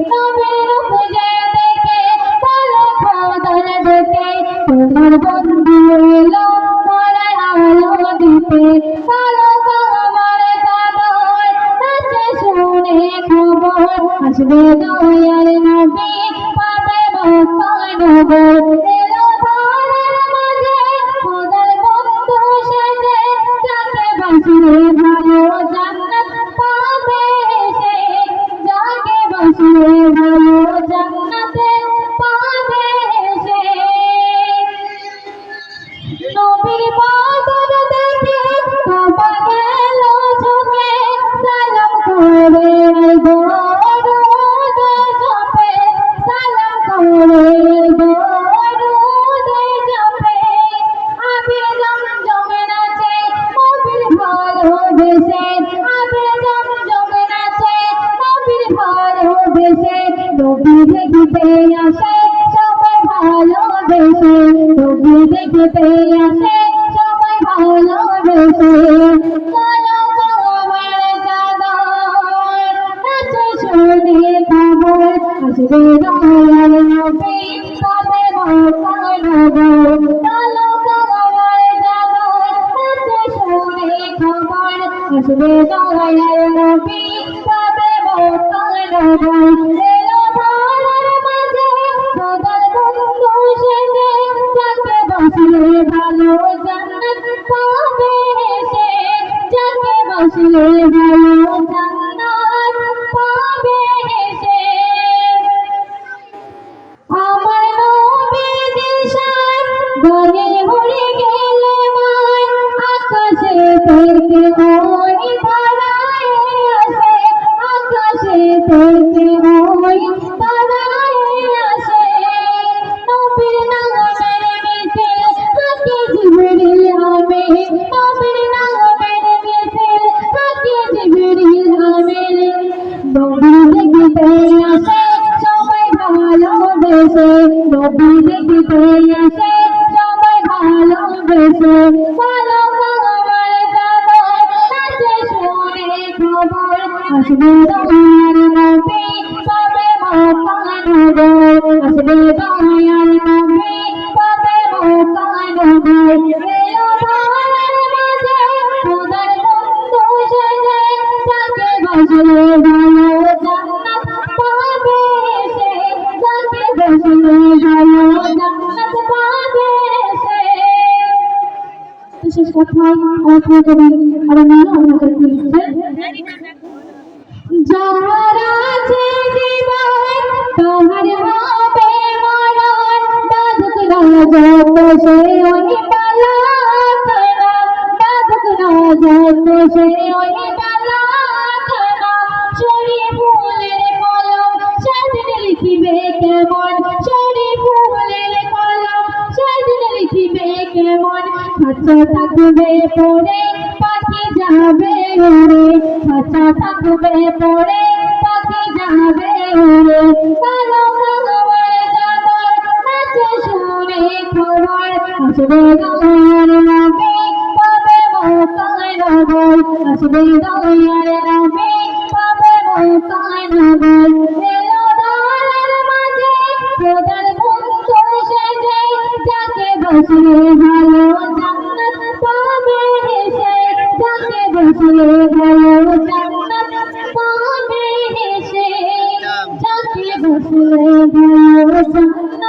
নবীর খুঁজে দেখে বলো খোদার ডেকে তোমার বন্ধু এলো পরার আলো দিতে কালো কামার চাদর নাচে শুনে খবর আসবে দয়ার নবী পাবে মক্কার নগর এলো ধারের মাঝে খোদার বন্ধু সেজে যাকে বাঁচিয়ে ভালো জান্নাত পাবে সে যাকে বাঁচিয়ে ভালো জান্নাতে পাবে সে নবীর বদর দেখে কাবা গেল ঝুঁকে সালাম করে দরুদ জপে সালাম করে দরুদ জপে আবে জমজমে নাচে নবীর ভালোবেসে আবে জমজমে নাচে নবীর ভালোবেসে নবী দেখতে আসে সবাই ভালোবেসে নবী দেখতে আসে সবাই ভালোবেসে কালো কামার চাদর নাচে শুনে খবর আসবে দয়ার নবী পাবে মক্কার নগর কালো কামার চাদর নাচে শুনে খবর আসবে দয়ার নবী পাবে মক্কার নগর এলো ধারের মাঝে খোদার বন্ধু সেজে যাকে বাঁচিয়ে ভালো জান্নাত পাবে সে যাকে বাঁচিয়ে ভালো জান্নাত পাবে সে আমার নবী দিশার গলে উড়ে গেলে মান আকাশে থেকে ওই তারায় আসে আকাশে থেকে ওই তারায় আসে নবীর নামের মিছিল থাকে জিবরিল আমিন নবীর নামের মিছিল থাকে জিবরিল আমিন নবী দেখতে আসে সবাই ভালোবেসে নবী দেখতে আসে সবাই ভালোবেসে কালো কামার চাদর নাচে শুনে খবর আসবে দয়ার নবী পাবে মক্কার নগর আসবে দয়ার নবী পাবে মক্কার নগর এলো ধারের মাঝে খোদার বন্ধু সেজে যাকে বাঁচিয়ে ভালো জান্নাত পাবে সে যাকে বাঁচিয়ে ভালো জান্নাত পাবে সে শেষ কথায় অর্থ কবি আর আমাকে লিখছেন যাহার আছে জীবন তাহার হবে মরণ বাদক রাজত সে ওই পালা করা বাদক রাজত সে ওই পালা করা শরী ফুলের কলম সেদিন লিখিবে কেমন শরী ফুলের কলম সেদিন লিখিবে কেমন খাঁচা থাকবে পড়ে পাখি যাবে উড়ে খাঁচা থাকবে পড়ে পাখি যাবে উড়ে কালো কামার চাদর নাচে শুনে খবর আসবে দয়ার নবী পাবে মক্কার নগর আসবে দয়ার নবী পাবে মক্কার নগর এলো ধারের মাঝে খোদার বন্ধু সেজে যাকে বাঁচিয়ে ভালো জান্নাত পাবে সে যাকে বাঁচিয়ে ভালো জান্নাত পাবে সে যাকে বাঁচিয়ে ভালো জান্নাত